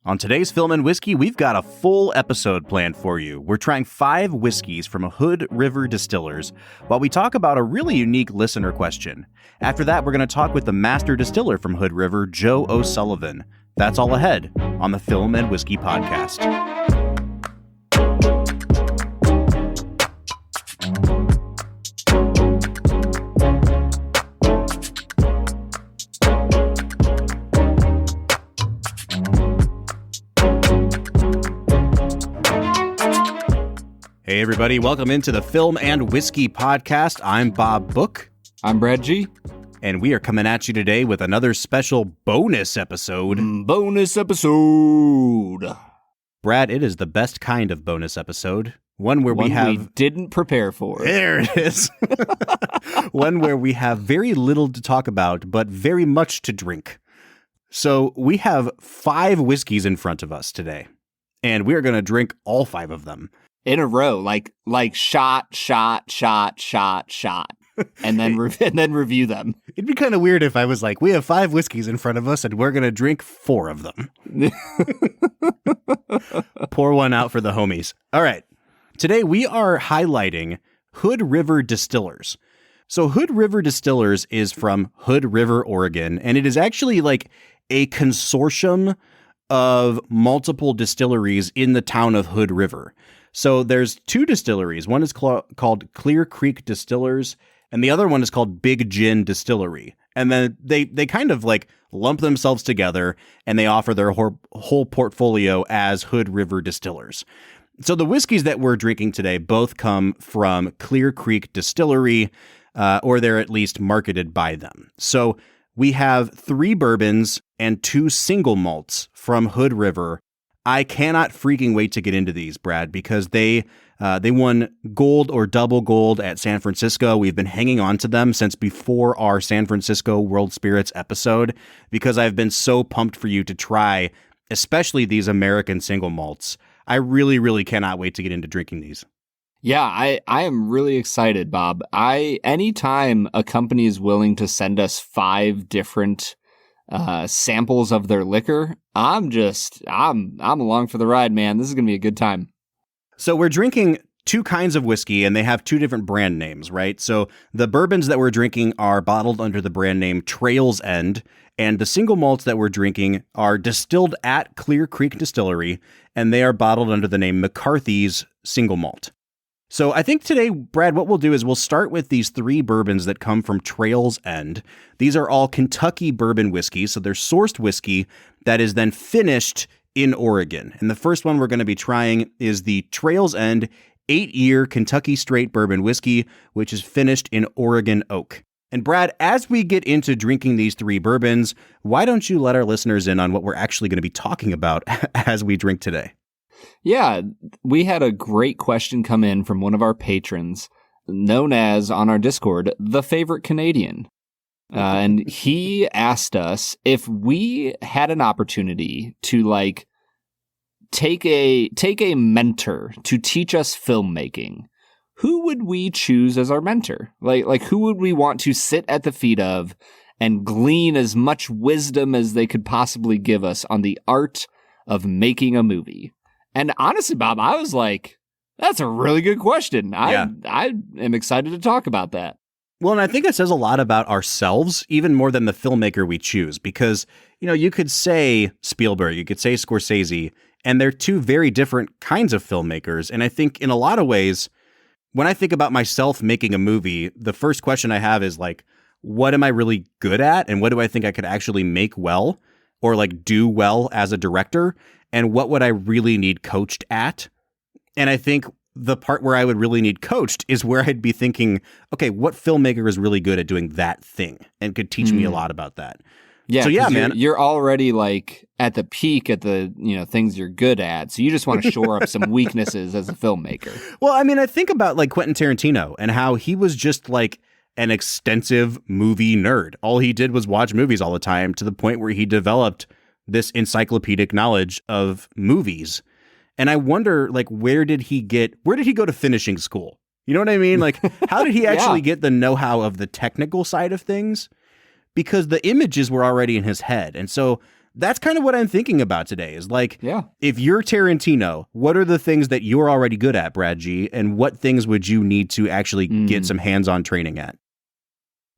On today's Film and Whiskey, we've got a full episode planned for you. We're trying 5 whiskeys from Hood River Distillers while we talk about a really unique listener question. After that, we're going to talk with the master distiller from Hood River, Joe O'Sullivan. That's all ahead on the Film and Whiskey podcast. Hey everybody, welcome into the Film and Whiskey podcast. I'm Bob Book. I'm Brad G. And we are coming at you today with another special bonus episode. Bonus episode. Brad, it is the best kind of bonus episode. One where we didn't prepare for. There it is. One where we have very little to talk about, but very much to drink. So we have 5 whiskeys in front of us today, and we are going to drink all 5 of them. In a row, like shot, and then review them. It'd be kind of weird if I was like, we have 5 whiskeys in front of us and we're going to drink 4 of them. Pour one out for the homies. All right. Today we are highlighting Hood River Distillers. So Hood River Distillers is from Hood River, Oregon, and it is actually like a consortium of multiple distilleries in the town of Hood River. So there's 2 distilleries. One is called Clear Creek Distillers, and the other one is called Big Gin Distillery. And then they kind of like lump themselves together, and they offer their whole portfolio as Hood River Distillers. So the whiskeys that we're drinking today both come from Clear Creek Distillery, or they're at least marketed by them. So we have 3 bourbons and 2 single malts from Hood River. I cannot freaking wait to get into these, Brad, because they won gold or double gold at San Francisco. We've been hanging on to them since before our San Francisco World Spirits episode because I've been so pumped for you to try, especially these American single malts. I really, really cannot wait to get into drinking these. Yeah, I am really excited, Bob. Anytime a company is willing to send us 5 different samples of their liquor, I'm along for the ride, man. This is gonna be a good time. So we're drinking 2 kinds of whiskey, and they have 2 different brand names, right? So the bourbons that we're drinking are bottled under the brand name Trail's End, and the single malts that we're drinking are distilled at Clear Creek Distillery, and they are bottled under the name McCarthy's Single Malt. So I think today, Brad, what we'll do is we'll start with these 3 bourbons that come from Trail's End. These are all Kentucky bourbon whiskeys, so they're sourced whiskey that is then finished in Oregon. And the first one we're going to be trying is the Trail's End 8-year Kentucky straight bourbon whiskey, which is finished in Oregon oak. And Brad, as we get into drinking these 3 bourbons, why don't you let our listeners in on what we're actually going to be talking about as we drink today? Yeah, we had a great question come in from one of our patrons, known as, on our Discord, The Favorite Canadian. And he asked us if we had an opportunity to, take a mentor to teach us filmmaking, who would we choose as our mentor? Like who would we want to sit at the feet of and glean as much wisdom as they could possibly give us on the art of making a movie? And honestly, Bob, I was like, that's a really good question. I am excited to talk about that. Well, and I think it says a lot about ourselves, even more than the filmmaker we choose, because, you could say Spielberg, you could say Scorsese, and they're 2 very different kinds of filmmakers. And I think in a lot of ways, when I think about myself making a movie, the first question I have is what am I really good at? And what do I think I could actually make well or do well as a director? And what would I really need coached at? And I think the part where I would really need coached is where I'd be thinking, okay, what filmmaker is really good at doing that thing and could teach me a lot about that? Yeah, so yeah, man, you're already at the peak at the things you're good at, so you just want to shore up some weaknesses as a filmmaker. Well, I mean, I think about Quentin Tarantino and how he was just an extensive movie nerd. All he did was watch movies all the time to the point where he developed this encyclopedic knowledge of movies. And I wonder, where did he go to finishing school? You know what I mean? How did he actually get the know-how of the technical side of things? Because the images were already in his head. And so that's kind of what I'm thinking about today is like, Yeah. if you're Tarantino, what are the things that you're already good at, Brad G, and what things would you need to actually get some hands-on training at?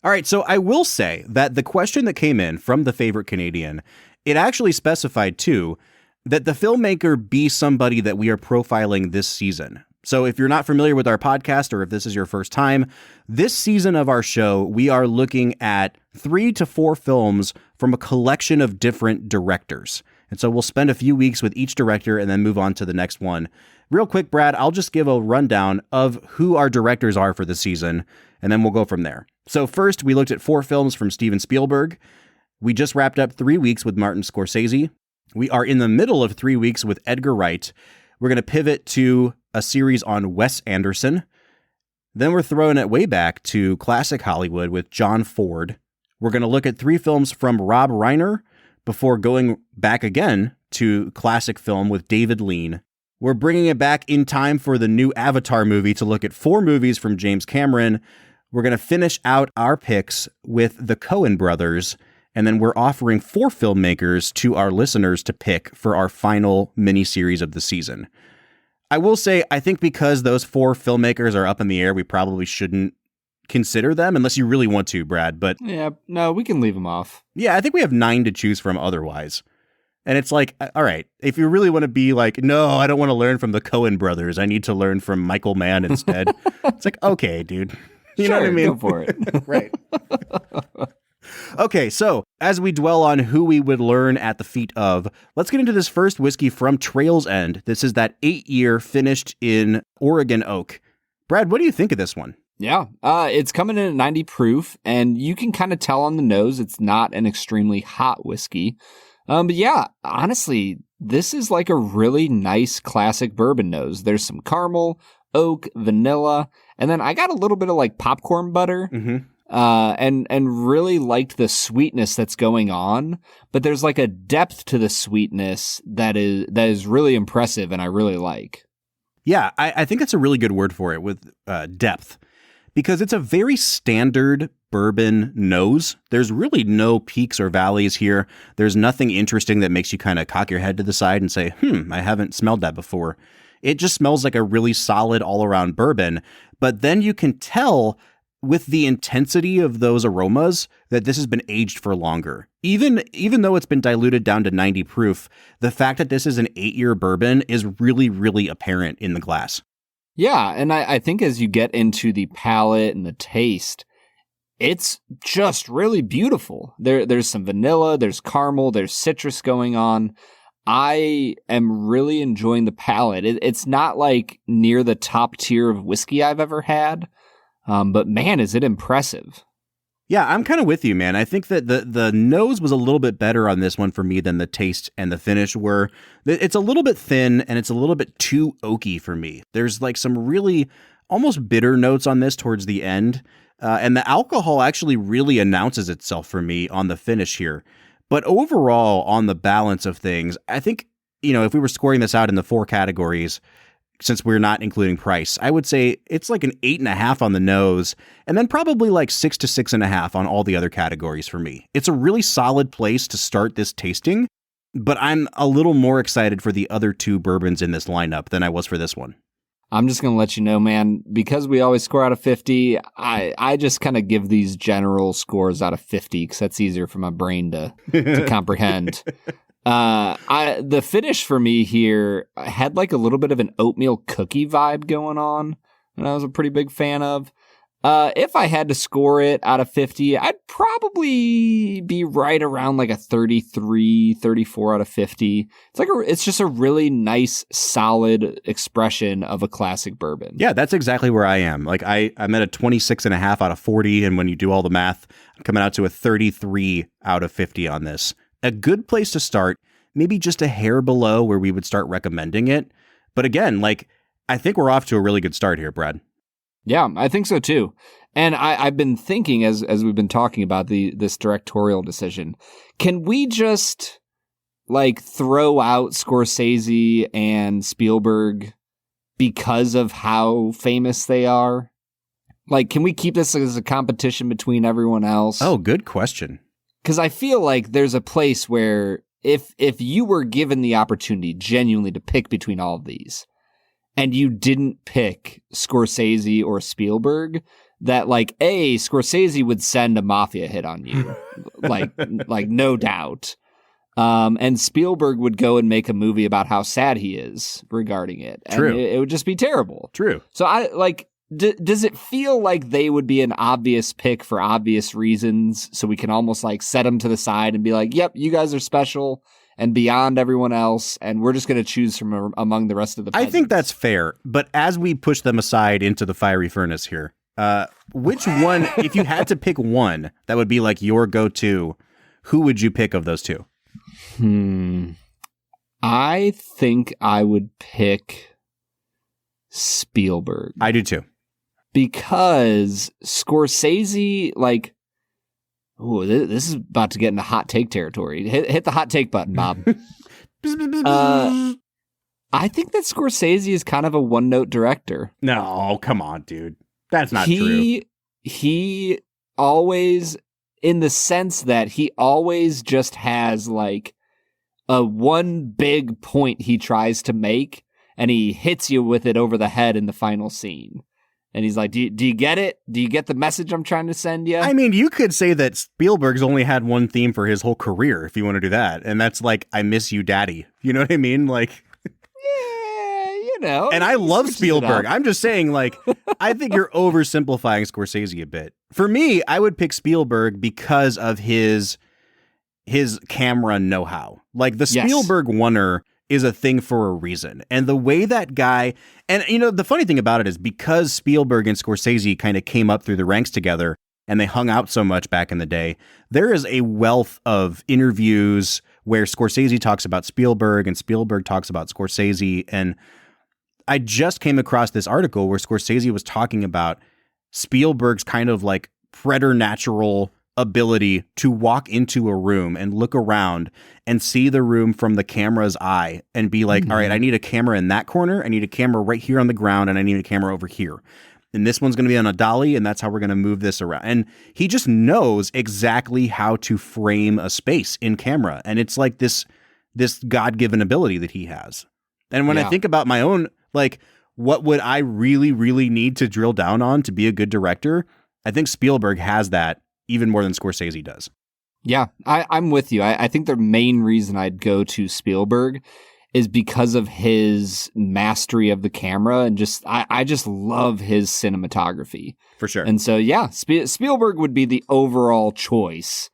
All right, so I will say that the question that came in from the favorite Canadian, it actually specified too that the filmmaker be somebody that we are profiling this season. So if you're not familiar with our podcast, or if this is your first time, this season of our show, we are looking at 3 to 4 films from a collection of different directors. And so we'll spend a few weeks with each director and then move on to the next one. Real quick, Brad, I'll just give a rundown of who our directors are for the season, and then we'll go from there. So first, we looked at 4 films from Steven Spielberg. We just wrapped up 3 weeks with Martin Scorsese. We are in the middle of 3 weeks with Edgar Wright. We're going to pivot to a series on Wes Anderson. Then we're throwing it way back to classic Hollywood with John Ford. We're going to look at 3 films from Rob Reiner before going back again to classic film with David Lean. We're bringing it back in time for the new Avatar movie to look at 4 movies from James Cameron. We're going to finish out our picks with the Coen brothers, and then we're offering 4 filmmakers to our listeners to pick for our final mini-series of the season. I will say, I think because those 4 filmmakers are up in the air, we probably shouldn't consider them unless you really want to, Brad. But yeah, no, we can leave them off. Yeah, I think we have 9 to choose from otherwise. And it's like, all right, if you really want to be like, no, I don't want to learn from the Coen brothers, I need to learn from Michael Mann instead. It's like, okay, dude. You know what I mean? Go for it. Right. Okay, so as we dwell on who we would learn at the feet of, let's get into this first whiskey from Trail's End. This is that 8-year finished in Oregon oak. Brad, what do you think of this one? Yeah, it's coming in at 90 proof, and you can kind of tell on the nose it's not an extremely hot whiskey. But yeah, honestly, this is like a really nice classic bourbon nose. There's some caramel, oak, vanilla, and then I got a little bit of like popcorn butter. Mm-hmm. And really liked the sweetness that's going on, but there's like a depth to the sweetness that is really impressive, and I really like. Yeah, I think that's a really good word for it with depth, because it's a very standard bourbon nose. There's really no peaks or valleys here. There's nothing interesting that makes you kind of cock your head to the side and say, I haven't smelled that before. It just smells like a really solid all-around bourbon, but then you can tell with the intensity of those aromas that this has been aged for longer. Even though it's been diluted down to 90 proof, the fact that this is an 8-year bourbon is really, really apparent in the glass. Yeah, and I think as you get into the palate and the taste, it's just really beautiful. There's some vanilla, there's caramel, there's citrus going on. I am really enjoying the palate. It's not like near the top tier of whiskey I've ever had. But man, is it impressive. Yeah, I'm kind of with you, man. I think that the nose was a little bit better on this one for me than the taste and the finish were. It's a little bit thin and it's a little bit too oaky for me. There's like some really almost bitter notes on this towards the end. And the alcohol actually really announces itself for me on the finish here. But overall, on the balance of things, I think, if we were scoring this out in the 4 categories, since we're not including price, I would say it's like an 8.5 on the nose, and then probably like 6 to 6.5 on all the other categories for me. It's a really solid place to start this tasting, but I'm a little more excited for the other 2 bourbons in this lineup than I was for this one. I'm just going to let you know, man, because we always score out of 50, I just kind of give these general scores out of 50 because that's easier for my brain to comprehend. The finish for me here had like a little bit of an oatmeal cookie vibe going on, and I was a pretty big fan of. If I had to score it out of 50, I'd probably be right around like a 33, 34 out of 50. It's just a really nice, solid expression of a classic bourbon. Yeah, that's exactly where I am. Like I'm at a 26.5 out of 40, and when you do all the math, I'm coming out to a 33 out of 50 on this. A good place to start, maybe just a hair below where we would start recommending it. But again, I think we're off to a really good start here, Brad. Yeah, I think so too. And I've been thinking as we've been talking about this directorial decision, can we just throw out Scorsese and Spielberg because of how famous they are? Can we keep this as a competition between everyone else? Oh, good question. Because I feel like there's a place where if you were given the opportunity genuinely to pick between all of these, and you didn't pick Scorsese or Spielberg, that like Scorsese would send a mafia hit on you, like no doubt. And Spielberg would go and make a movie about how sad he is regarding it. And True. It would just be terrible. True. So I like, does it feel like they would be an obvious pick for obvious reasons? So we can almost like set them to the side and be like, yep, you guys are special and beyond everyone else. And we're just going to choose from among the rest of the peasants. I think that's fair. But as we push them aside into the fiery furnace here, which one, if you had to pick one that would be like your go-to, who would you pick of those two? I think I would pick Spielberg. I do too. Because Scorsese, like, this is about to get into hot take territory. Hit the hot take button, Bob. I think that Scorsese is kind of a one-note director. No, come on, dude. That's not true. He always, in the sense that he always just has like a one big point he tries to make, and he hits you with it over the head in the final scene. And he's like, do you get it? Do you get the message I'm trying to send you? I mean, you could say that Spielberg's only had one theme for his whole career, if you want to do that. And that's like, I miss you, daddy. You know what I mean? Like, yeah, you know. And I love Spielberg. I'm just saying, like, I think you're oversimplifying Scorsese a bit. For me, I would pick Spielberg because of his camera know-how. Like, the Spielberg oneer is a thing for a reason. And the way that guy, and you know, the funny thing about it is because Spielberg and Scorsese kind of came up through the ranks together and they hung out so much back in the day, there is a wealth of interviews where Scorsese talks about Spielberg and Spielberg talks about Scorsese. And I just came across this article where Scorsese was talking about Spielberg's kind of like preternatural ability to walk into a room and look around and see the room from the camera's eye and be like, all right, I need a camera in that corner. I need a camera right here on the ground. And I need a camera over here. And this one's going to be on a dolly. And that's how we're going to move this around. And he just knows exactly how to frame a space in camera. And it's like this God-given ability that he has. And when I think about my own, like, what would I really, really need to drill down on to be a good director? I think Spielberg has that even more than Scorsese does. Yeah, I'm with you. I think the main reason I'd go to Spielberg is because of his mastery of the camera and just I just love his cinematography. For sure. And so, yeah, Spielberg would be the overall choice,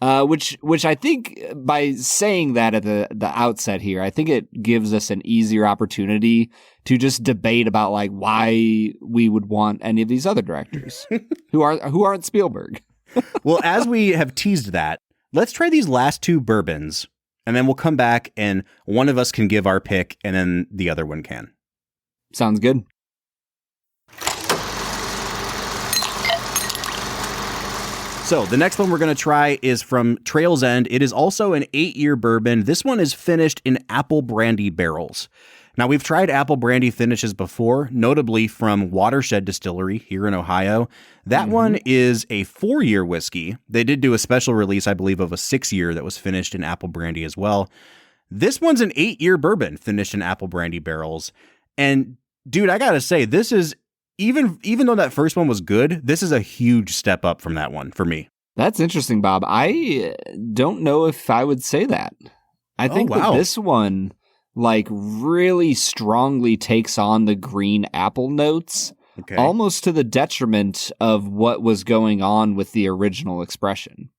which I think by saying that at the outset here, I think it gives us an easier opportunity to just debate about like why we would want any of these other directors who aren't Spielberg. Well, as we have teased that, let's try these last two bourbons, and then we'll come back and one of us can give our pick, and then the other one can. Sounds good. So the next one we're going to try is from Trail's End. It is also an 8-year bourbon. This one is finished in apple brandy barrels. Now, we've tried apple brandy finishes before, notably from Watershed Distillery here in Ohio. That one is a 4-year whiskey. They did do a special release, I believe, of a 6-year that was finished in apple brandy as well. This one's an 8-year bourbon finished in apple brandy barrels. And dude, I got to say, this is, even though that first one was good, this is a huge step up from that one for me. That's interesting, Bob. I don't know if I would say that. I think that this one like really strongly takes on the green apple notes, almost to the detriment of what was going on with the original expression.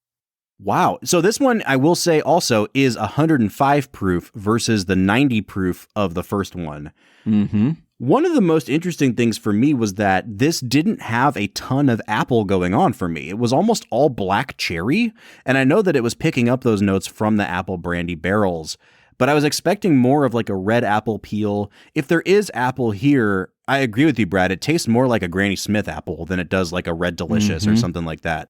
Wow. So this one, I will say also, is 105 proof versus the 90 proof of the first one. Mm-hmm. One of the most interesting things for me was that this didn't have a ton of apple going on for me. It was almost all black cherry, and I know that it was picking up those notes from the apple brandy barrels, but I was expecting more of like a red apple peel. If there is apple here, I agree with you, Brad. It tastes more like a Granny Smith apple than it does like a Red Delicious or something like that.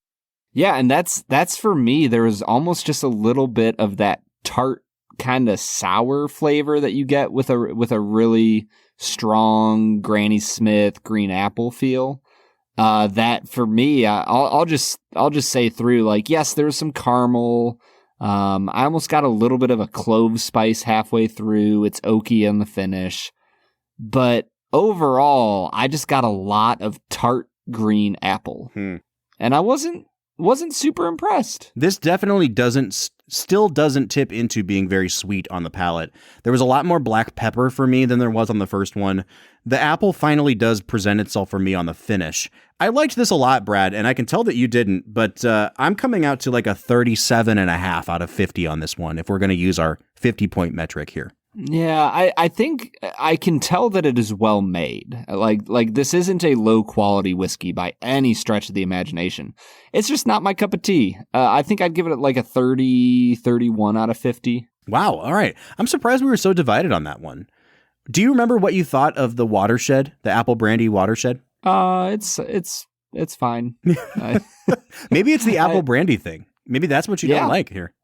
Yeah, and that's for me. There was almost just a little bit of that tart kind of sour flavor that you get with a really strong Granny Smith green apple feel. That for me, I'll just say through, like, yes, there was some caramel, I almost got a little bit of a clove spice halfway through. It's oaky in the finish. But overall, I just got a lot of tart green apple. And I wasn't super impressed. This definitely still doesn't tip into being very sweet on the palate. There was a lot more black pepper for me than there was on the first one. The apple finally does present itself for me on the finish. I liked this a lot, Brad, and I can tell that you didn't, but I'm coming out to like a 37.5 out of 50 on this one, if we're going to use our 50-point metric here. Yeah, I think I can tell that it is well made. Like this isn't a low quality whiskey by any stretch of the imagination. It's just not my cup of tea. I think I'd give it like a 31 out of 50. Wow. All right. I'm surprised we were so divided on that one. Do you remember what you thought of the watershed, the apple brandy watershed? It's fine. Maybe it's the apple brandy thing. Maybe that's what you don't like here.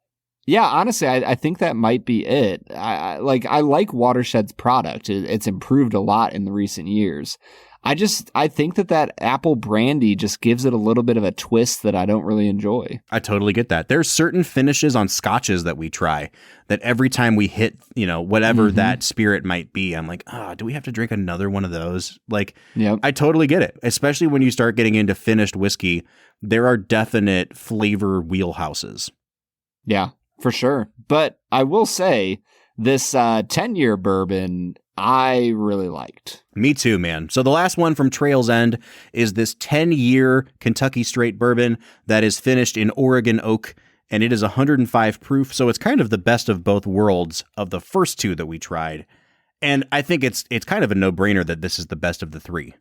Yeah, honestly, I think that might be it. I like Watershed's product. It's improved a lot in the recent years. I think that apple brandy just gives it a little bit of a twist that I don't really enjoy. I totally get that. There's certain finishes on scotches that we try that every time we hit, whatever that spirit might be, I'm like, do we have to drink another one of those? Like, yep. I totally get it. Especially when you start getting into finished whiskey, there are definite flavor wheelhouses. Yeah. For sure. But I will say this 10-year bourbon I really liked. Me too, man. So the last one from Trail's End is this 10-year Kentucky straight bourbon that is finished in Oregon oak, and it is 105 proof. So it's kind of the best of both worlds of the first two that we tried. And I think it's kind of a no-brainer that this is the best of the three.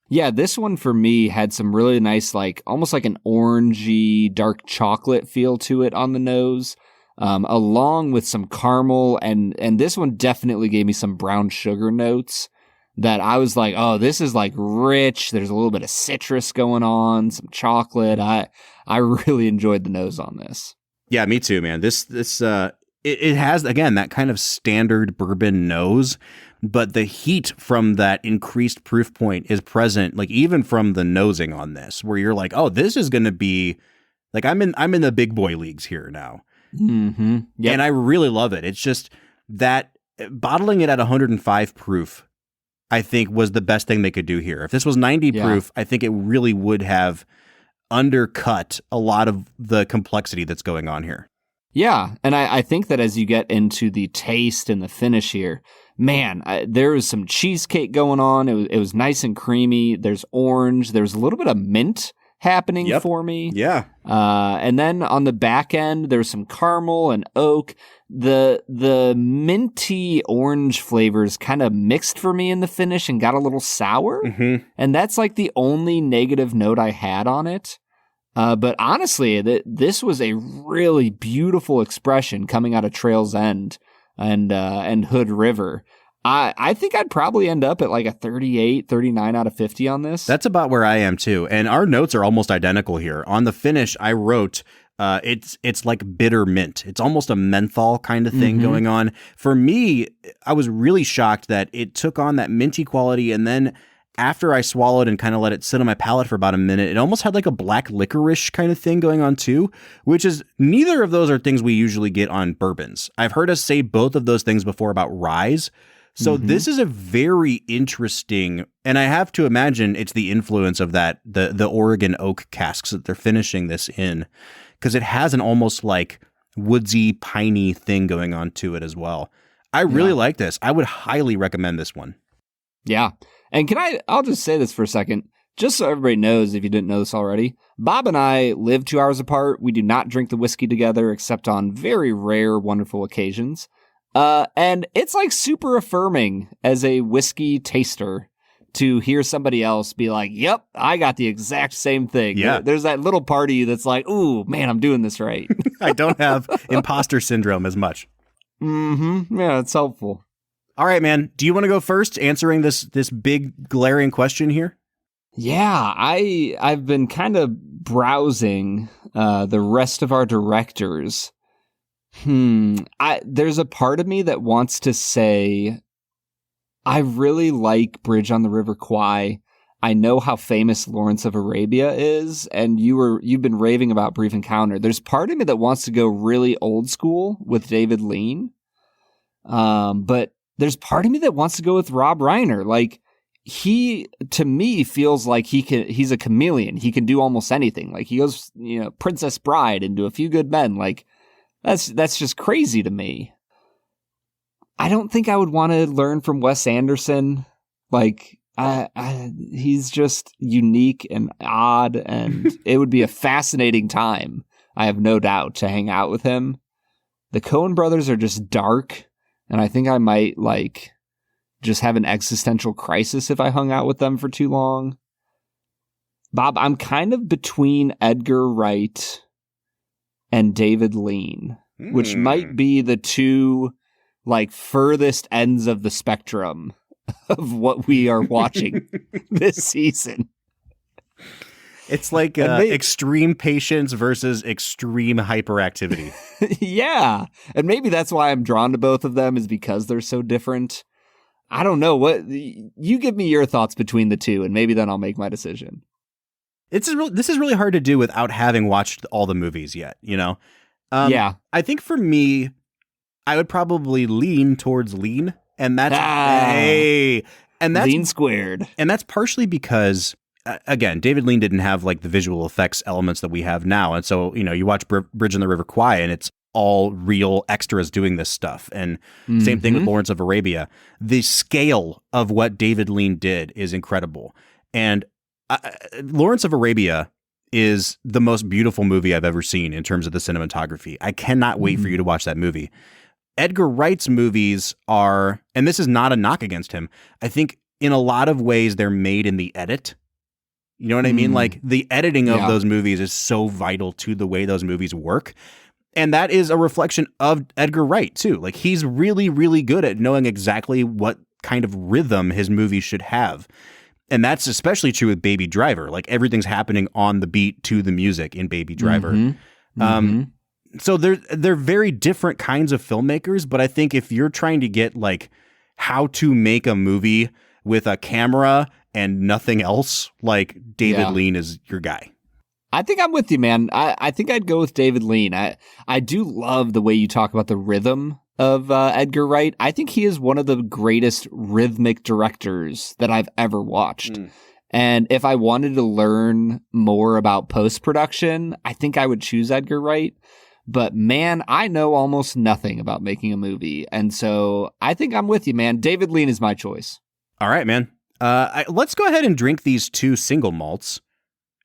Yeah, this one for me had some really nice, like almost like an orangey dark chocolate feel to it on the nose. Along with some caramel, and this one definitely gave me some brown sugar notes that I was like, oh, this is like rich. There's a little bit of citrus going on, some chocolate. I really enjoyed the nose on this. Yeah, me too, man. It has, again, that kind of standard bourbon nose, but the heat from that increased proof point is present, like even from the nosing on this, where you're like, oh, this is going to be like, I'm in the big boy leagues here now. Mm-hmm. Yep. And I really love it. It's just that bottling it at 105 proof, I think, was the best thing they could do here. If this was 90 proof, I think it really would have undercut a lot of the complexity that's going on here. Yeah, and I think that as you get into the taste and the finish here, man, there was some cheesecake going on. It was nice and creamy. There's orange. There's a little bit of mint happening for me. Yeah. And then on the back end, there's some caramel and oak. The minty orange flavors kind of mixed for me in the finish and got a little sour. Mm-hmm. And that's like the only negative note I had on it. But honestly, this was a really beautiful expression coming out of Trail's End and Hood River. I think I'd probably end up at like a 38, 39 out of 50 on this. That's about where I am too. And our notes are almost identical here. On the finish, I wrote, it's like bitter mint. It's almost a menthol kind of thing going on. For me, I was really shocked that it took on that minty quality. And then after I swallowed and kind of let it sit on my palate for about a minute, it almost had like a black licorice kind of thing going on too, which is neither of those are things we usually get on bourbons. I've heard us say both of those things before about ryes. So this is a very interesting, and I have to imagine it's the influence of that, the Oregon oak casks that they're finishing this in, because it has an almost like woodsy, piney thing going on to it as well. I really like this. I would highly recommend this one. Yeah. And I'll just say this for a second, just so everybody knows, if you didn't know this already, Bob and I live 2 hours apart. We do not drink the whiskey together except on very rare, wonderful occasions. And it's like super affirming as a whiskey taster to hear somebody else be like, yep, I got the exact same thing. Yeah. There's that little party that's like, ooh, man, I'm doing this right. I don't have imposter syndrome as much. Yeah, it's helpful. All right, man. Do you want to go first answering this big glaring question here? Yeah, I've been kind of browsing the rest of our directors. There's a part of me that wants to say I really like Bridge on the River Kwai. I know how famous Lawrence of Arabia is, and you've been raving about Brief Encounter. There's part of me that wants to go really old school with David Lean. But there's part of me that wants to go with Rob Reiner. Like, he, to me, feels like he's a chameleon. He can do almost anything. Like, he goes, Princess Bride into A Few Good Men. Like, that's just crazy to me. I don't think I would want to learn from Wes Anderson. Like, he's just unique and odd, and it would be a fascinating time, I have no doubt, to hang out with him. The Coen brothers are just dark, and I think I might, just have an existential crisis if I hung out with them for too long. Bob, I'm kind of between Edgar Wright and David Lean, which might be the two, furthest ends of the spectrum of what we are watching this season. It's like extreme patience versus extreme hyperactivity. Yeah. And maybe that's why I'm drawn to both of them, is because they're so different. I don't know. You give me your thoughts between the two, and maybe then I'll make my decision. This is really hard to do without having watched all the movies yet, Yeah. I think for me, I would probably lean towards Lean, and that's Lean squared. And that's partially because, again, David Lean didn't have the visual effects elements that we have now, and so you watch Bridge on the River Kwai, and it's all real extras doing this stuff. And same thing with Lawrence of Arabia. The scale of what David Lean did is incredible. And Lawrence of Arabia is the most beautiful movie I've ever seen in terms of the cinematography. I cannot wait for you to watch that movie. Edgar Wright's movies are, and this is not a knock against him, I think in a lot of ways they're made in the edit. You know what I mean? The editing of those movies is so vital to the way those movies work. And that is a reflection of Edgar Wright, too. He's really, really good at knowing exactly what kind of rhythm his movies should have. And that's especially true with Baby Driver. Everything's happening on the beat to the music in Baby Driver. So they're very different kinds of filmmakers, but I think if you're trying to get how to make a movie with a camera and nothing else, David Lean is your guy. I think I'm with you, man. I think I'd go with David Lean. I do love the way you talk about the rhythm of Edgar Wright. I think he is one of the greatest rhythmic directors that I've ever watched. And if I wanted to learn more about post-production, I think I would choose Edgar Wright. But man, I know almost nothing about making a movie. And so I think I'm with you, man. David Lean is my choice. All right, man. Let's go ahead and drink these two single malts.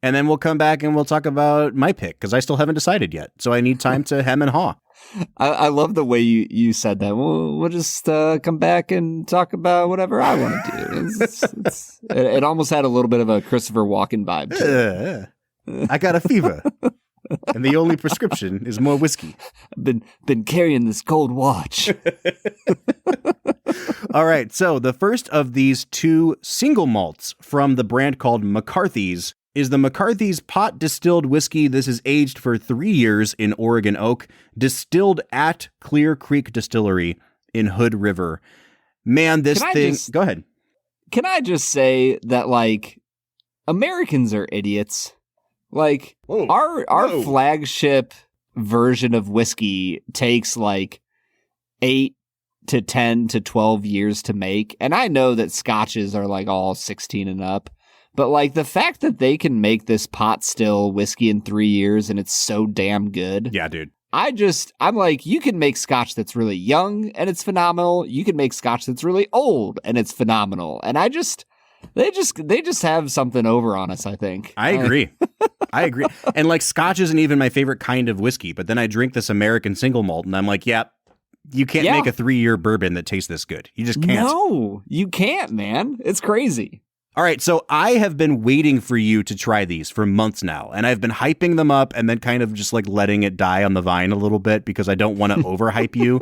And then we'll come back and we'll talk about my pick, because I still haven't decided yet. So I need time to hem and haw. I love the way you said that. We'll just come back and talk about whatever I want to do. It almost had a little bit of a Christopher Walken vibe to it. I got a fever. And the only prescription is more whiskey. I've been carrying this gold watch. All right. So the first of these two single malts from the brand called McCarthy's is the McCarthy's pot distilled whiskey. This is aged for 3 years in Oregon oak, distilled at Clear Creek Distillery in Hood River. Man, this thing... Go ahead. Can I just say that, Americans are idiots? Our flagship version of whiskey takes 8 to 10 to 12 years to make. And I know that scotches are all 16 and up. But the fact that they can make this pot still whiskey in 3 years and it's so damn good. Yeah, dude. I'm you can make scotch that's really young and it's phenomenal. You can make scotch that's really old and it's phenomenal. And they just have something over on us, I think. I agree. I agree. And scotch isn't even my favorite kind of whiskey, but then I drink this American single malt and I'm you can't make a 3-year bourbon that tastes this good. You just can't. No, you can't, man. It's crazy. All right, so I have been waiting for you to try these for months now, and I've been hyping them up and then kind of just letting it die on the vine a little bit because I don't want to overhype you.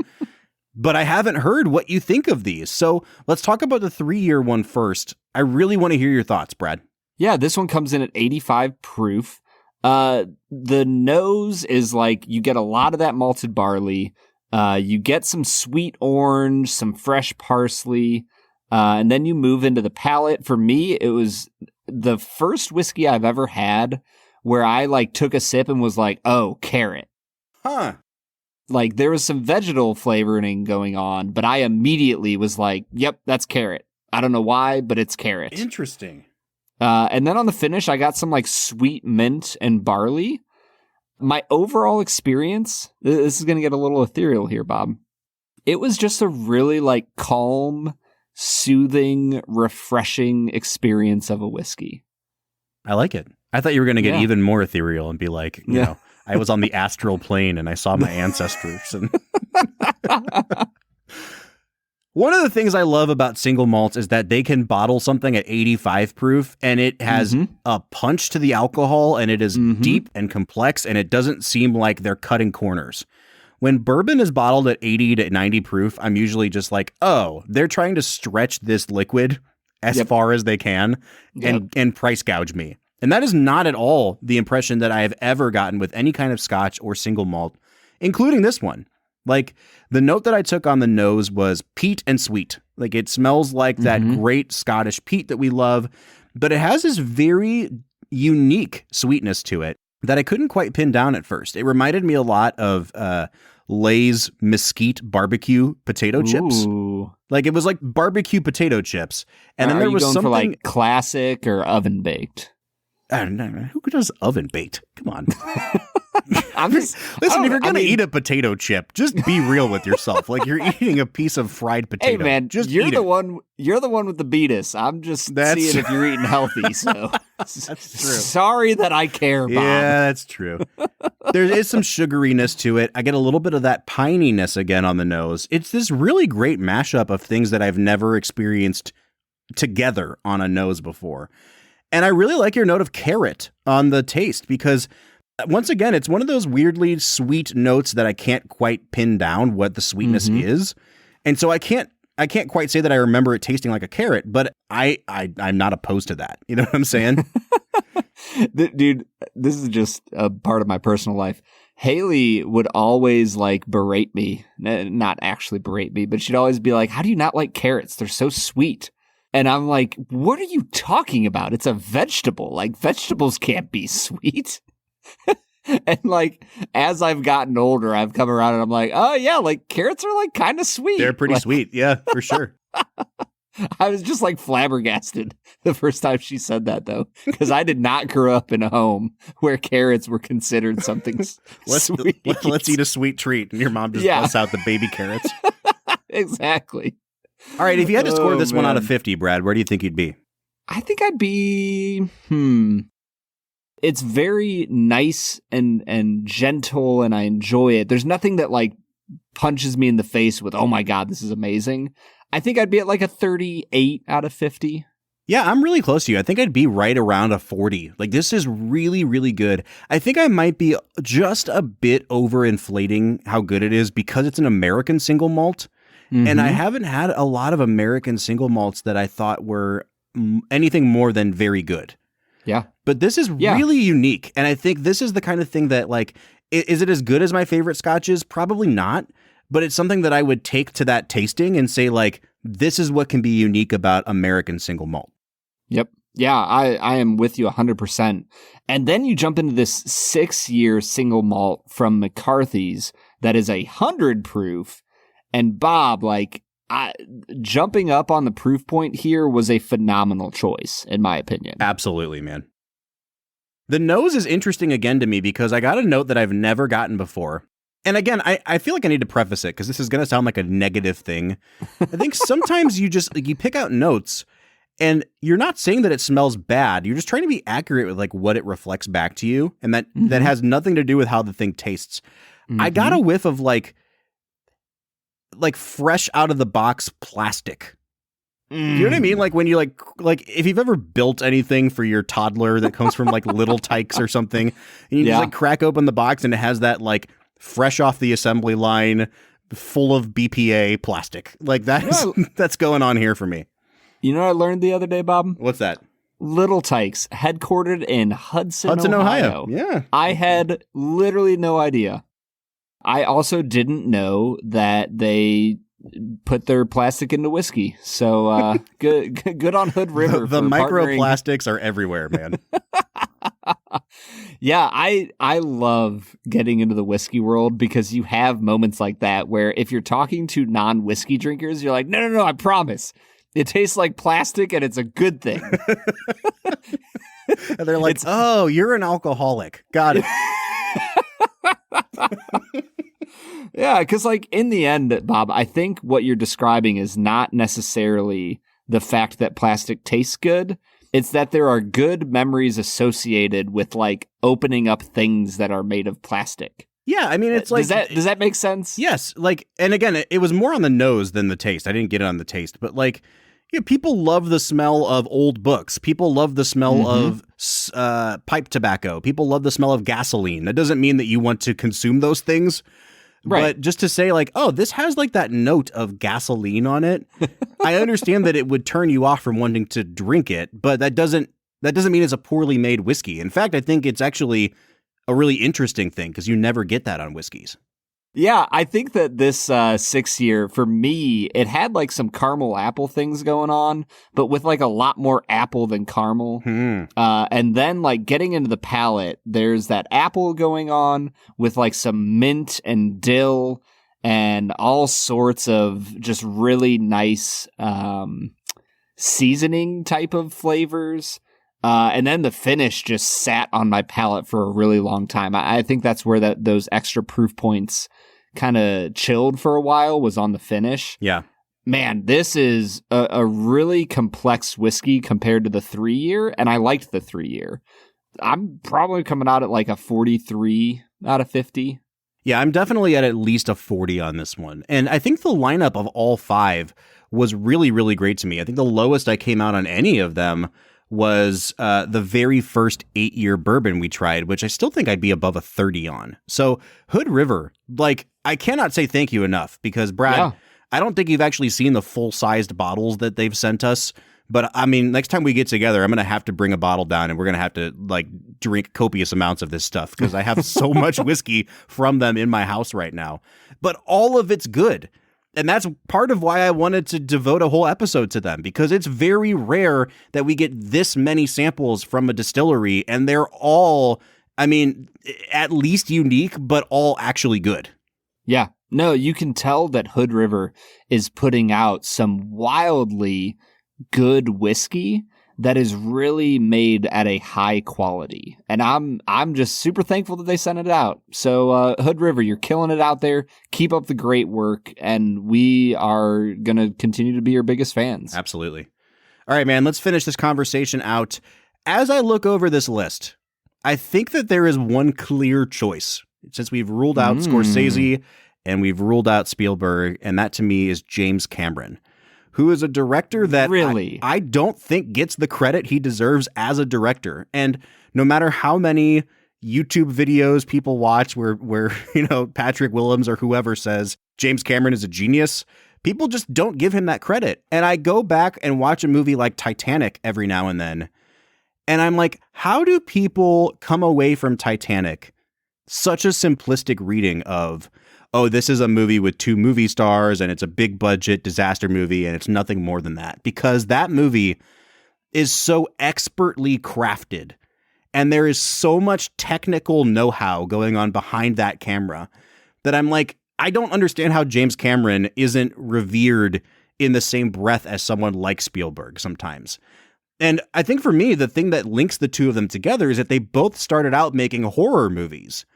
But I haven't heard what you think of these. So let's talk about the 3-year one first. I really want to hear your thoughts, Brad. Yeah, this one comes in at 85 proof. The nose is you get a lot of that malted barley. You get some sweet orange, some fresh parsley. And then you move into the palate. For me, it was the first whiskey I've ever had where I like took a sip and was like, oh, carrot. Huh. Like there was some vegetal flavoring going on, but I immediately was like, yep, that's carrot. I don't know why, but it's carrot. Interesting. And then on the finish, I got some like sweet mint and barley. My overall experience, this is going to get a little ethereal here, Bob. It was just a really like calm, soothing, refreshing experience of a whiskey. I like it. I thought you were going to get even more ethereal and be like, you know, I was on the astral plane and I saw my ancestors. And one of the things I love about single malts is that they can bottle something at 85 proof and it has a punch to the alcohol and it is deep and complex and it doesn't seem like they're cutting corners. When bourbon is bottled at 80 to 90 proof, I'm usually just like, oh, they're trying to stretch this liquid as far as they can and price gouge me. And that is not at all the impression that I have ever gotten with any kind of scotch or single malt, including this one. Like the note that I took on the nose was peat and sweet. Like it smells like that great Scottish peat that we love, but it has this very unique sweetness to it that I couldn't quite pin down at first. It reminded me a lot of Lay's mesquite barbecue potato chips. Like it was like barbecue potato chips. And then there was something for like classic or oven baked. I don't know. Who does oven baked? Come on. Listen, if you're going to eat a potato chip, just be real with yourself. Like you're eating a piece of fried potato. Hey man, just you're the one with the beatus. I'm just seeing if you're eating healthy. So that's true. Sorry that I care, Bob. Yeah, that's true. There is some sugariness to it. I get a little bit of that pininess again on the nose. It's this really great mashup of things that I've never experienced together on a nose before. And I really like your note of carrot on the taste because once again, it's one of those weirdly sweet notes that I can't quite pin down what the sweetness is. And so I can't quite say that I remember it tasting like a carrot, but I'm not opposed to that. You know what I'm saying? Dude, this is just a part of my personal life. Haley would always like berate me, not actually berate me, but she'd always be like, how do you not like carrots? They're so sweet. And I'm like, what are you talking about? It's a vegetable. Like vegetables can't be sweet. And like, as I've gotten older, I've come around and I'm like, oh yeah, like carrots are like kind of sweet. They're pretty like, sweet. Yeah, for sure. I was just like flabbergasted the first time she said that though, because I did not grow up in a home where carrots were considered something sweet. Let's eat a sweet treat. And your mom just busts out the baby carrots. Exactly. All right. If you had to score this one out of 50, Brad, where do you think you'd be? I think I'd be, It's very nice and gentle and I enjoy it. There's nothing that like punches me in the face with, oh my God, this is amazing. I think I'd be at like a 38 out of 50. Yeah, I'm really close to you. I think I'd be right around a 40. Like this is really, really good. I think I might be just a bit overinflating how good it is because it's an American single malt. And I haven't had a lot of American single malts that I thought were anything more than very good. Yeah. But this is really unique. And I think this is the kind of thing that like, is it as good as my favorite scotches? Probably not. But it's something that I would take to that tasting and say like, this is what can be unique about American single malt. Yep. Yeah, I am with you 100%. And then you jump into this 6-year single malt from McCarthy's that is 100 proof. And Bob, like, jumping up on the proof point here was a phenomenal choice, in my opinion. Absolutely, man. The nose is interesting again to me because I got a note that I've never gotten before. And again, I feel like I need to preface it because this is going to sound like a negative thing. I think sometimes you just, like, you pick out notes and you're not saying that it smells bad. You're just trying to be accurate with like what it reflects back to you. And that has nothing to do with how the thing tastes. I got a whiff of like fresh out of the box plastic. You know what I mean? Like when you like if you've ever built anything for your toddler that comes from like Little Tikes or something, and you just like crack open the box and it has that like fresh off the assembly line, full of BPA plastic. Like that's going on here for me. You know what I learned the other day, Bob? What's that? Little Tikes, headquartered in Hudson, Ohio. Yeah. I had literally no idea. I also didn't know that they put their plastic into whiskey. So good on Hood River. The for microplastics are everywhere, man. Yeah, I love getting into the whiskey world because you have moments like that where if you're talking to non-whiskey drinkers, you're like, no, I promise. It tastes like plastic and it's a good thing. And they're like, oh, you're an alcoholic. Got it. Yeah, because like in the end, Bob, I think what you're describing is not necessarily the fact that plastic tastes good. It's that there are good memories associated with like opening up things that are made of plastic. Yeah, I mean, it's like... Does that make sense? Yes. Like, and again, it was more on the nose than the taste. I didn't get it on the taste, but like, yeah, people love the smell of old books. People love the smell of pipe tobacco. People love the smell of gasoline. That doesn't mean that you want to consume those things. Right. But just to say like, oh, this has like that note of gasoline on it. I understand that it would turn you off from wanting to drink it, but that doesn't mean it's a poorly made whiskey. In fact, I think it's actually a really interesting thing because you never get that on whiskeys. Yeah, I think that this 6 year, for me, it had like some caramel apple things going on, but with like a lot more apple than caramel. And then like getting into the palate, there's that apple going on with like some mint and dill and all sorts of just really nice seasoning type of flavors. And then the finish just sat on my palate for a really long time. I think that's where those extra proof points kind of chilled for a while, was on the finish. Yeah. Man, this is a really complex whiskey compared to the 3 year, and I liked the 3 year. I'm probably coming out at like a 43 out of 50. Yeah, I'm definitely at least a 40 on this one. And I think the lineup of all five was really, really great to me. I think the lowest I came out on any of them was the very first 8-year bourbon we tried, which I still think I'd be above a 30 on. So Hood River, like, I cannot say thank you enough because, Brad, I don't think you've actually seen the full-sized bottles that they've sent us. But, I mean, next time we get together, I'm going to have to bring a bottle down and we're going to have to, like, drink copious amounts of this stuff because I have so much whiskey from them in my house right now. But all of it's good. And that's part of why I wanted to devote a whole episode to them, because it's very rare that we get this many samples from a distillery, and they're all, I mean, at least unique, but all actually good. Yeah. No, you can tell that Hood River is putting out some wildly good whiskey that is really made at a high quality. And I'm just super thankful that they sent it out. So Hood River, you're killing it out there. Keep up the great work, and we are going to continue to be your biggest fans. Absolutely. All right, man, let's finish this conversation out. As I look over this list, I think that there is one clear choice. Since we've ruled out Scorsese and we've ruled out Spielberg, and that to me is James Cameron, who is a director that really I don't think gets the credit he deserves as a director. And no matter how many YouTube videos people watch where you know, Patrick Willems or whoever says James Cameron is a genius, people just don't give him that credit. And I go back and watch a movie like Titanic every now and then, and I'm like, how do people come away from Titanic such a simplistic reading of, oh, this is a movie with 2 movie stars and it's a big budget disaster movie and it's nothing more than that? Because that movie is so expertly crafted and there is so much technical know-how going on behind that camera that I'm like, I don't understand how James Cameron isn't revered in the same breath as someone like Spielberg sometimes. And I think for me, the thing that links the two of them together is that they both started out making horror movies.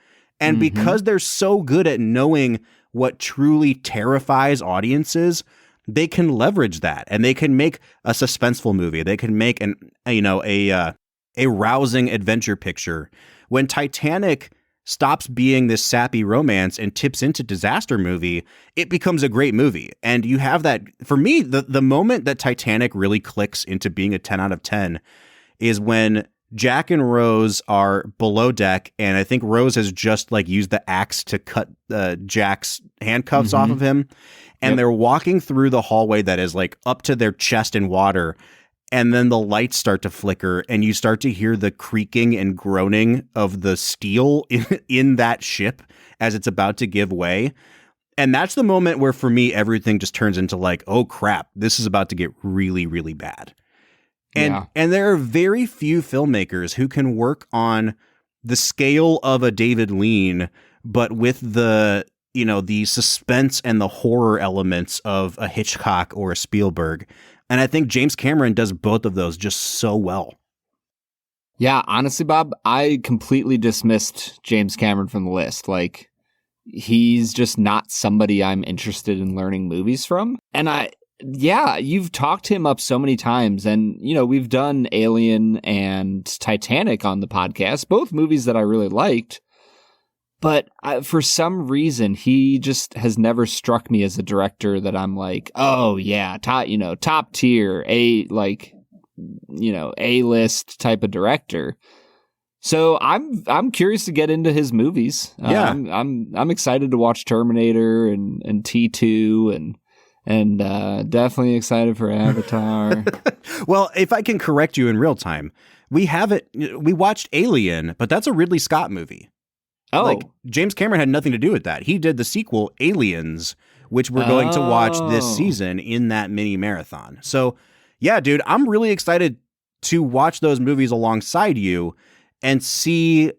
And because they're so good at knowing what truly terrifies audiences, they can leverage that and they can make a suspenseful movie. They can make a rousing adventure picture. When Titanic stops being this sappy romance and tips into disaster movie, it becomes a great movie. And you have that, for me, the moment that Titanic really clicks into being a 10 out of 10 is when Jack and Rose are below deck, and I think Rose has just like used the axe to cut Jack's handcuffs off of him, and they're walking through the hallway that is like up to their chest in water, and then the lights start to flicker, and you start to hear the creaking and groaning of the steel in that ship as it's about to give way. And that's the moment where, for me, everything just turns into like, oh crap, this is about to get really, really bad. And there are very few filmmakers who can work on the scale of a David Lean, but with the suspense and the horror elements of a Hitchcock or a Spielberg. And I think James Cameron does both of those just so well. Yeah, honestly, Bob, I completely dismissed James Cameron from the list. Like, he's just not somebody I'm interested in learning movies from. And you've talked him up so many times. And, we've done Alien and Titanic on the podcast, both movies that I really liked. But for some reason, he just has never struck me as a director that I'm like, oh, yeah, top tier, A-list type of director. So I'm curious to get into his movies. Yeah. I'm excited to watch Terminator and T2 and definitely excited for Avatar. Well, if I can correct you in real time, we watched Alien, but that's a Ridley Scott movie. Oh, like James Cameron had nothing to do with that. He did the sequel Aliens, which we're going to watch this season in that mini marathon. So yeah, dude, I'm really excited to watch those movies alongside you and see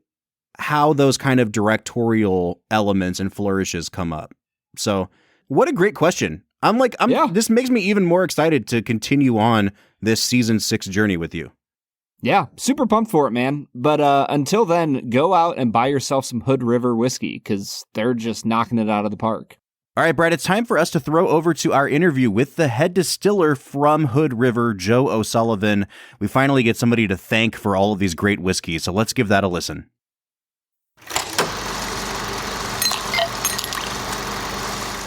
how those kind of directorial elements and flourishes come up. So what a great question. This makes me even more excited to continue on this season 6 journey with you. Yeah, super pumped for it, man. But until then, go out and buy yourself some Hood River whiskey because they're just knocking it out of the park. All right, Brad, it's time for us to throw over to our interview with the head distiller from Hood River, Joe O'Sullivan. We finally get somebody to thank for all of these great whiskeys, so let's give that a listen.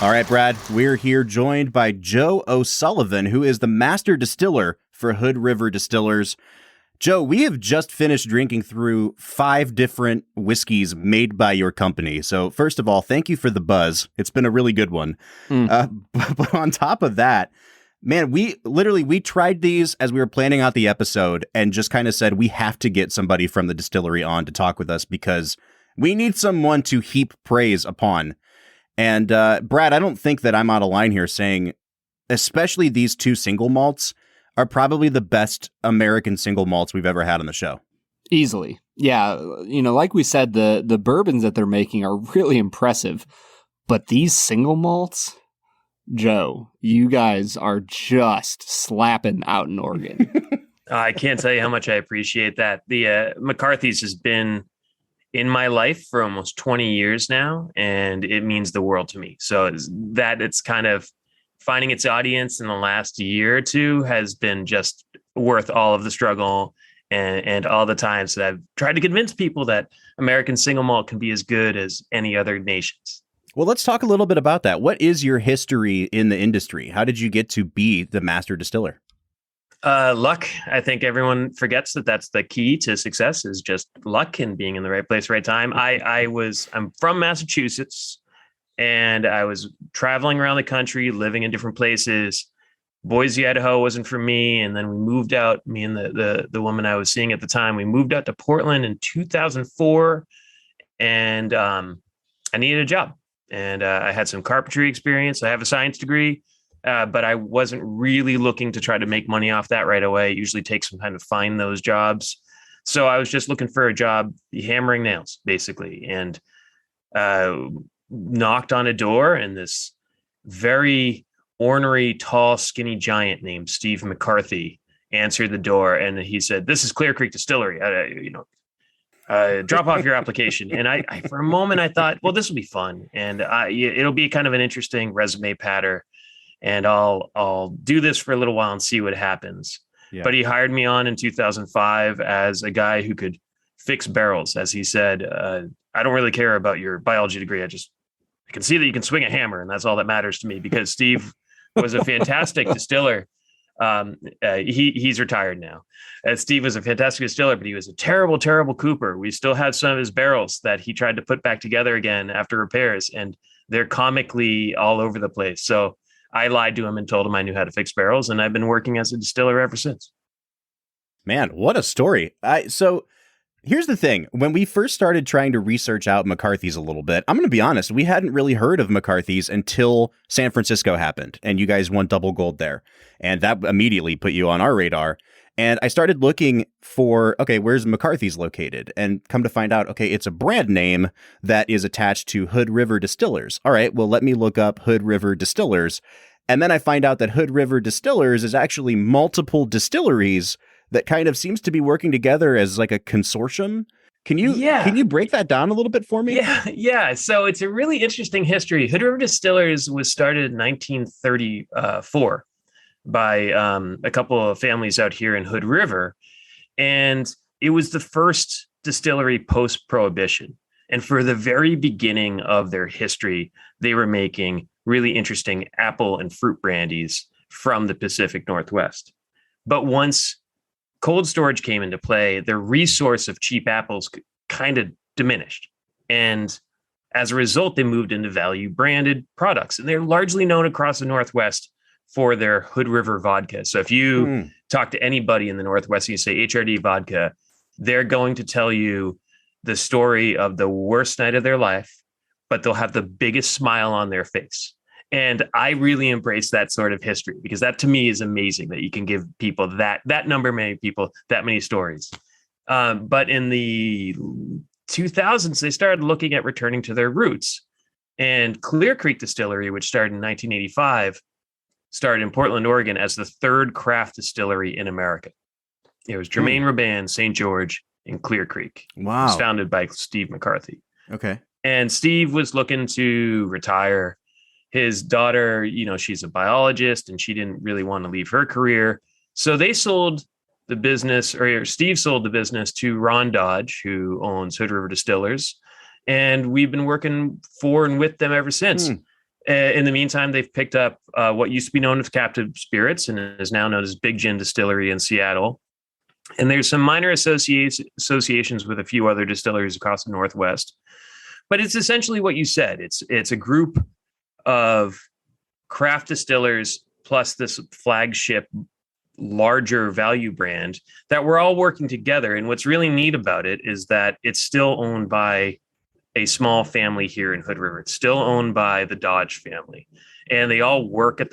All right, Brad, we're here joined by Joe O'Sullivan, who is the master distiller for Hood River Distillers. Joe, we have just finished drinking through 5 different whiskeys made by your company. So first of all, thank you for the buzz. It's been a really good one. But on top of that, man, we tried these as we were planning out the episode and just kind of said we have to get somebody from the distillery on to talk with us because we need someone to heap praise upon. And Brad, I don't think that I'm out of line here saying, especially these 2 single malts are probably the best American single malts we've ever had on the show. Easily. Yeah. Like we said, the bourbons that they're making are really impressive, but these single malts, Joe, you guys are just slapping out in Oregon. I can't tell you how much I appreciate that. The McCarthy's has been in my life for almost 20 years now, and it means the world to me. So it's kind of finding its audience in the last year or two has been just worth all of the struggle and all the times that I've tried to convince people that American single malt can be as good as any other nations. Well, let's talk a little bit about that. What is your history in the industry? How did you get to be the master distiller? Luck. I think everyone forgets that that's the key to success is just luck and being in the right place, right time. I'm from Massachusetts. And I was traveling around the country, living in different places. Boise, Idaho wasn't for me. And then we moved out, me and the woman I was seeing at the time, we moved out to Portland in 2004. And I needed a job. And I had some carpentry experience. I have a science degree, but I wasn't really looking to try to make money off that right away. It usually takes some time to find those jobs. So I was just looking for a job hammering nails, basically. And knocked on a door, and this very ornery, tall, skinny giant named Steve McCarthy answered the door, and he said, "This is Clear Creek Distillery. Drop off your application." And I for a moment, I thought, well, this will be fun, and it'll be kind of an interesting resume patter, and I'll do this for a little while and see what happens. Yeah. But he hired me on in 2005 as a guy who could fix barrels, as he said. I don't really care about your biology degree. I can see that you can swing a hammer, and that's all that matters to me, because Steve was a fantastic distiller. He's retired now. Steve was a fantastic distiller, but he was a terrible, terrible cooper. We still have some of his barrels that he tried to put back together again after repairs, and they're comically all over the place. So I lied to him and told him I knew how to fix barrels, and I've been working as a distiller ever since. Man, what a story. So Here's the thing. When we first started trying to research out McCarthy's a little bit, I'm going to be honest, we hadn't really heard of McCarthy's until San Francisco happened and you guys won double gold there. And that immediately put you on our radar. And I started looking for, okay, where's McCarthy's located? And come to find out, okay, it's a brand name that is attached to Hood River Distillers. All right, well, let me look up Hood River Distillers. And then I find out that Hood River Distillers is actually multiple distilleries that kind of seems to be working together as like a consortium. Can you break that down a little bit for me? Yeah. So it's a really interesting history. Hood River Distillers was started in 1934 by a couple of families out here in Hood River. And it was the first distillery post-Prohibition. And for the very beginning of their history, they were making really interesting apple and fruit brandies from the Pacific Northwest. But once cold storage came into play, their resource of cheap apples kind of diminished. And as a result, they moved into value branded products. And they're largely known across the Northwest for their Hood River vodka. So if you talk to anybody in the Northwest and you say HRD vodka, they're going to tell you the story of the worst night of their life, but they'll have the biggest smile on their face. And I really embrace that sort of history because that to me is amazing that you can give people that number many people, that many stories. But in the 2000s, they started looking at returning to their roots. And Clear Creek Distillery, which started in 1985, started in Portland, Oregon as the third craft distillery in America. It was Germain Robin, St. George, and Clear Creek. Wow. It was founded by Steve McCarthy. Okay. And Steve was looking to retire. His daughter, she's a biologist and she didn't really want to leave her career. So they sold the business, or Steve sold the business to Ron Dodge, who owns Hood River Distillers. And we've been working for and with them ever since. In the meantime, they've picked up what used to be known as Captive Spirits and is now known as Big Gin Distillery in Seattle. And there's some minor associations with a few other distilleries across the Northwest. But it's essentially what you said. It's a group of craft distillers plus this flagship larger value brand that we're all working together. And what's really neat about it is that it's still owned by a small family here in Hood River. It's still owned by the Dodge family, and they all work in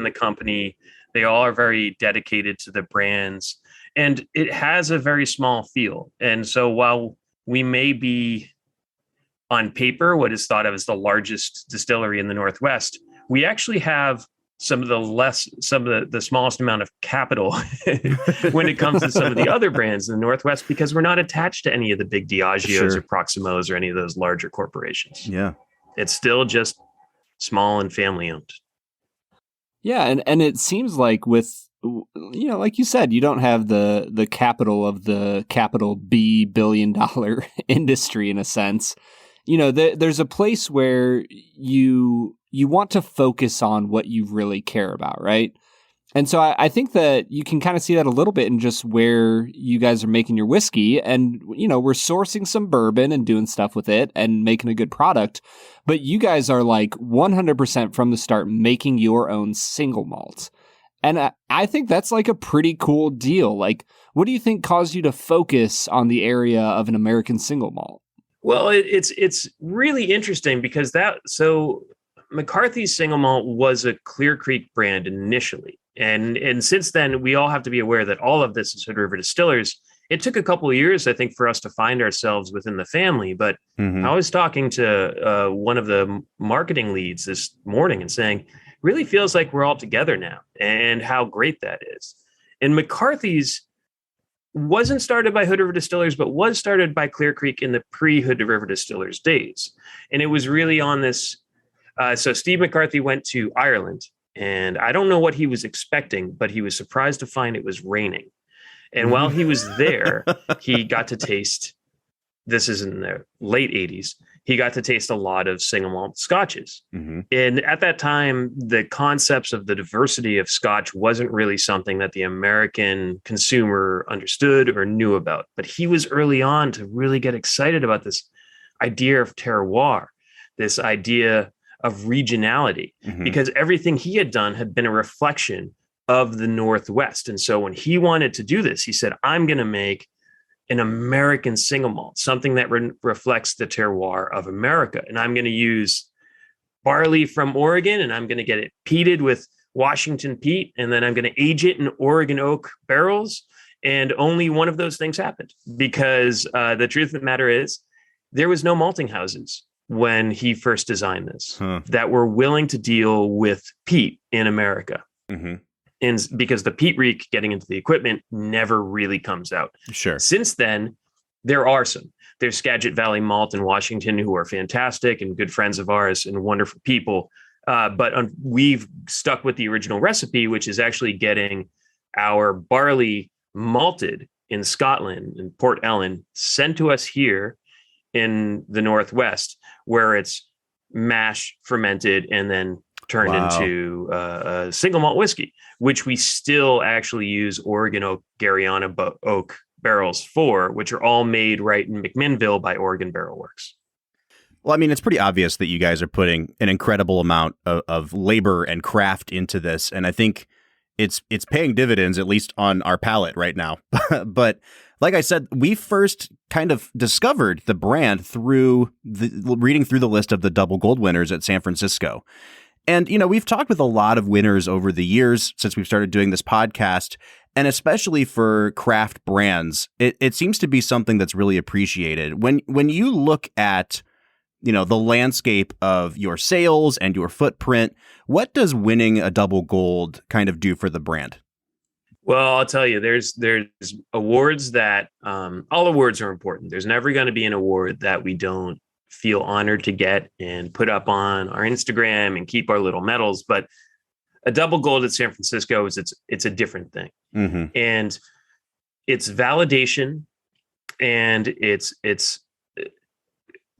the company. They all are very dedicated to the brands, and it has a very small feel. And so while we may be on paper what is thought of as the largest distillery in the Northwest, we actually have some of the smallest amount of capital when it comes to some of the other brands in the Northwest, because we're not attached to any of the big Diageos or Proximos or any of those larger corporations. Yeah. It's still just small and family owned. Yeah. And it seems like with, like you said, you don't have the capital of the capital B billion-dollar industry in a sense. There's a place where you want to focus on what you really care about, right? And so I think that you can kind of see that a little bit in just where you guys are making your whiskey. And, we're sourcing some bourbon and doing stuff with it and making a good product. But you guys are like 100% from the start making your own single malt. And I think that's like a pretty cool deal. Like, what do you think caused you to focus on the area of an American single malt? Well, it's really interesting because McCarthy's single malt was a Clear Creek brand initially. And since then, we all have to be aware that all of this is Hood River Distillers. It took a couple of years, I think, for us to find ourselves within the family. But I was talking to one of the marketing leads this morning and saying, really feels like we're all together now and how great that is. And McCarthy's wasn't started by Hood River Distillers, but was started by Clear Creek in the pre-Hood River Distillers days. And it was really on this. So Steve McCarthy went to Ireland, and I don't know what he was expecting, but he was surprised to find it was raining. And while he was there, he got to taste, this is in the late 80s, he got to taste a lot of single malt scotches. And at that time, the concepts of the diversity of scotch wasn't really something that the American consumer understood or knew about. But he was early on to really get excited about this idea of terroir, this idea of regionality, because everything he had done had been a reflection of the Northwest. And so when he wanted to do this, he said, I'm going to make an American single malt, something that reflects the terroir of America. And I'm going to use barley from Oregon, and I'm going to get it peated with Washington peat, and then I'm going to age it in Oregon oak barrels. And only one of those things happened, because the truth of the matter is there was no malting houses when he first designed this that were willing to deal with peat in America. Mm-hmm. And because the peat reek getting into the equipment never really comes out. Sure. Since then, there are some. There's Skagit Valley Malt in Washington, who are fantastic and good friends of ours and wonderful people. But we've stuck with the original recipe, which is actually getting our barley malted in Scotland, in Port Ellen, sent to us here in the Northwest, where it's mash fermented and then turned into a single malt whiskey, which we still actually use Oregon oak, Garyana oak barrels for, which are all made right in McMinnville by Oregon Barrel Works. Well, I mean, it's pretty obvious that you guys are putting an incredible amount of labor and craft into this, and I think it's paying dividends, at least on our palate right now. But like I said, we first kind of discovered the brand through reading through the list of the double gold winners at San Francisco. And, you know, we've talked with a lot of winners over the years since we've started doing this podcast, and especially for craft brands, it seems to be something that's really appreciated. When you look at, you know, the landscape of your sales and your footprint, what does winning a double gold kind of do for the brand? Well, I'll tell you, there's awards that all awards are important. There's never going to be an award that we don't feel honored to get and put up on our Instagram and keep our little medals. But a double gold at San Francisco it's a different thing. Mm-hmm. And it's validation, and it's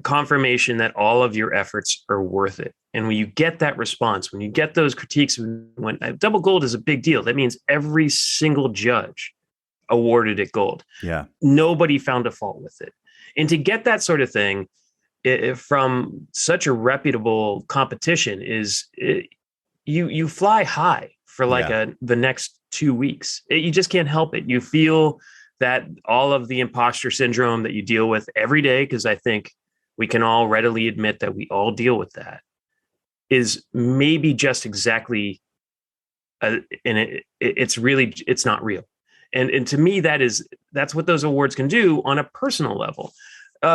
confirmation that all of your efforts are worth it. And when you get that response, when you get those critiques, when double gold is a big deal, that means every single judge awarded it gold. Yeah. Nobody found a fault with it. And to get that sort of thing from such a reputable competition you fly high for the next 2 weeks. You just can't help it. You feel that all of the imposter syndrome that you deal with every day, because I think we can all readily admit that we all deal with that, is maybe just exactly, and it's not real. And to me, that's what those awards can do on a personal level.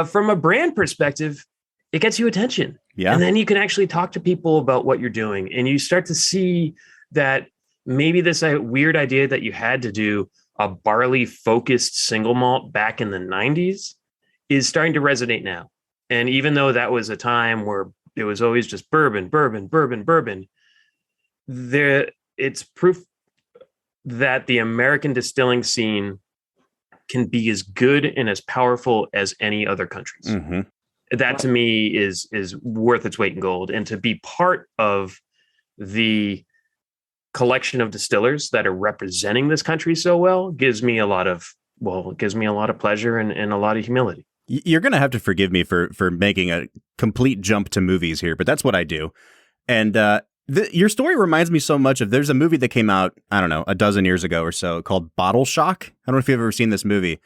From a brand perspective, it gets you attention. Yeah. And then you can actually talk to people about what you're doing, and you start to see that maybe this weird idea that you had to do a barley focused single malt back in the 90s is starting to resonate now. And even though that was a time where it was always just bourbon, it's proof that the American distilling scene can be as good and as powerful as any other countries. Mm-hmm. That to me is worth its weight in gold. And to be part of the collection of distillers that are representing this country so well gives me a lot of pleasure and a lot of humility. You're going to have to forgive me for making a complete jump to movies here, but that's what I do. And your story reminds me so much of, there's a movie that came out, I don't know, a dozen years ago or so, called Bottle Shock. I don't know if you've ever seen this movie.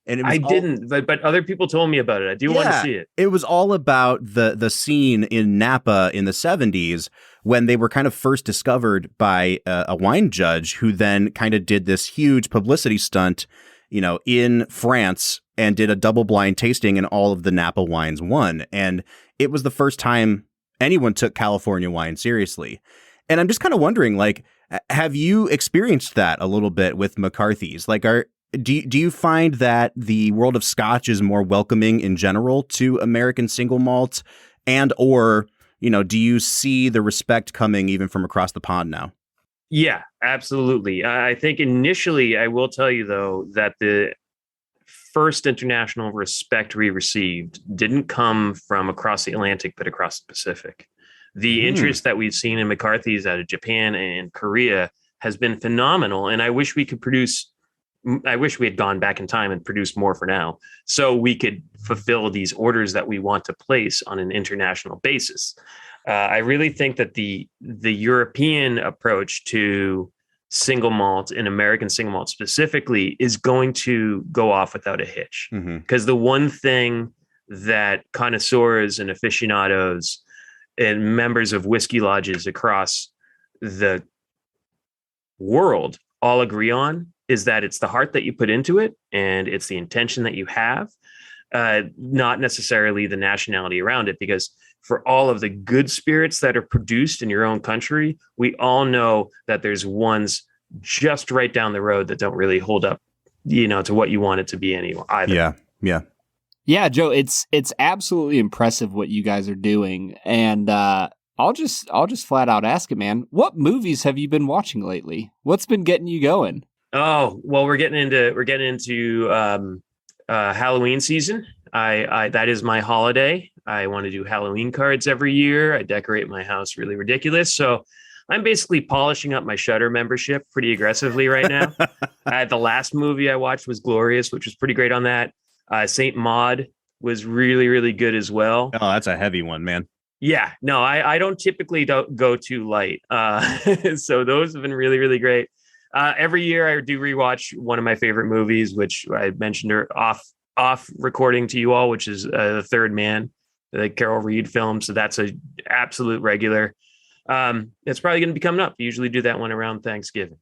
And didn't, but other people told me about it. I do want to see it. It was all about the scene in Napa in the 70s when they were kind of first discovered by a wine judge who then kind of did this huge publicity stunt, you know, in France, and did a double blind tasting, and all of the Napa wines won. And it was the first time anyone took California wine seriously. And I'm just kind of wondering, like, have you experienced that a little bit with McCarthy's? Like, do you find that the world of Scotch is more welcoming in general to American single malts, or, you know, do you see the respect coming even from across the pond now? Yeah, absolutely. I think initially, I will tell you, though, that the first international respect we received didn't come from across the Atlantic, but across the Pacific. The interest that we've seen in McCarthy's out of Japan and Korea has been phenomenal. And I wish we had gone back in time and produced more for now, so we could fulfill these orders that we want to place on an international basis. I really think that the European approach to single malt and American single malt specifically is going to go off without a hitch. Because the one thing that connoisseurs and aficionados and members of whiskey lodges across the world all agree on is that it's the heart that you put into it and it's the intention that you have, not necessarily the nationality around it. Because for all of the good spirits that are produced in your own country, we all know that there's ones just right down the road that don't really hold up, to what you want it to be anyway either. Yeah, Joe, it's absolutely impressive what you guys are doing. And I'll just flat out ask it, man. What movies have you been watching lately? What's been getting you going? Oh, well, we're getting into Halloween season. I that is my holiday. I want to do Halloween cards every year. I decorate my house really ridiculous. So I'm basically polishing up my Shudder membership pretty aggressively right now. The last movie I watched was Glorious, which was pretty great on that. Saint Maud was really, really good as well. Oh, that's a heavy one, man. Yeah, no, I don't typically go too light. So those have been really, really great. Every year I do rewatch one of my favorite movies, which I mentioned off recording to you all, which is The Third Man, the Carol Reed film. So that's a absolute regular. It's probably going to be coming up. I usually do that one around Thanksgiving.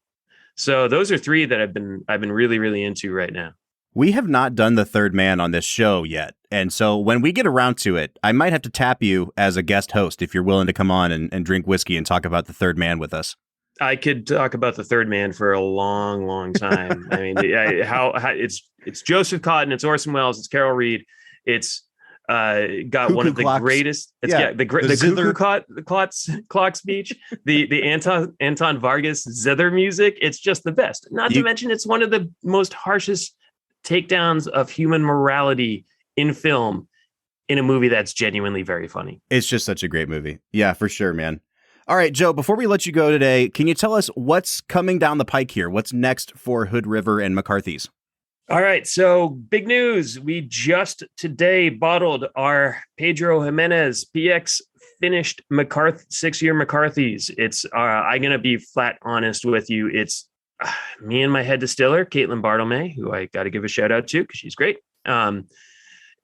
So those are three that I've been really, really into right now. We have not done The Third Man on this show yet. And so when we get around to it, I might have to tap you as a guest host if you're willing to come on and drink whiskey and talk about The Third Man with us. I could talk about The Third Man for a long, long time. I mean, how it's Joseph Cotten, it's Orson Welles, it's Carol Reed, it's got Cuckoo one of the clocks. Greatest. It's the Cuckoo clock speech, the Anton Vargas zither music. It's just the best. Not to mention, it's one of the most harshest takedowns of human morality in film in a movie that's genuinely very funny. It's just such a great movie. Yeah, for sure, man. All right, Joe, before we let you go today, can you tell us what's coming down the pike here? What's next for Hood River and McCarthy's? All right, so big news. We just today bottled our Pedro Jimenez PX finished 6-year McCarthy's. It's I'm going to be flat honest with you. It's me and my head distiller, Caitlin Bartlemay, who I got to give a shout out to because she's great.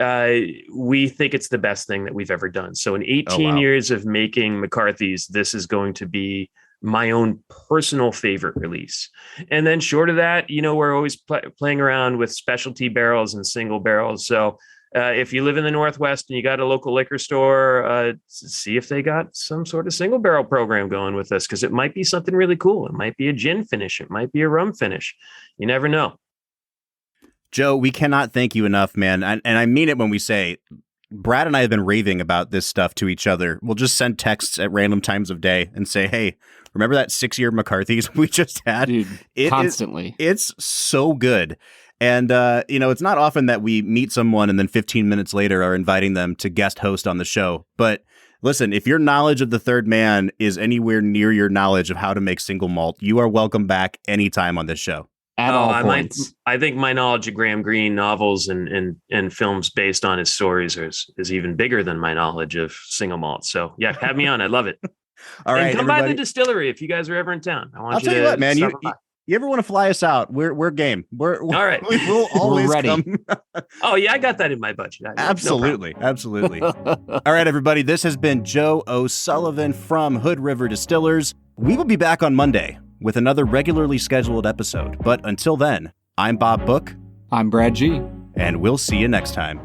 We think it's the best thing that we've ever done. So in 18 years of making McCarthy's, this is going to be my own personal favorite release. And then short of that, we're always playing around with specialty barrels and single barrels. So if you live in the Northwest and you got a local liquor store, see if they got some sort of single barrel program going with us, because it might be something really cool. It might be a gin finish. It might be a rum finish. You never know. Joe, we cannot thank you enough, man. And I mean it when we say Brad and I have been raving about this stuff to each other. We'll just send texts at random times of day and say, hey, remember that 6-year McCarthy's we just had? Dude, constantly. It's so good. And, it's not often that we meet someone and then 15 minutes later are inviting them to guest host on the show. But listen, if your knowledge of The Third Man is anywhere near your knowledge of how to make single malt, you are welcome back anytime on this show. At all points. I think my knowledge of Graham Greene novels and films based on his stories is even bigger than my knowledge of single malt. So yeah, have me on. I love it. All right, and come by the distillery if you guys are ever in town. I'll tell you what, man. You ever want to fly us out? We're game. We're all right. We will always ready. Come. Oh yeah, I got that in my budget. Absolutely. All right, everybody. This has been Joe O'Sullivan from Hood River Distillers. We will be back on Monday with another regularly scheduled episode. But until then, I'm Bob Book. I'm Brad G. And we'll see you next time.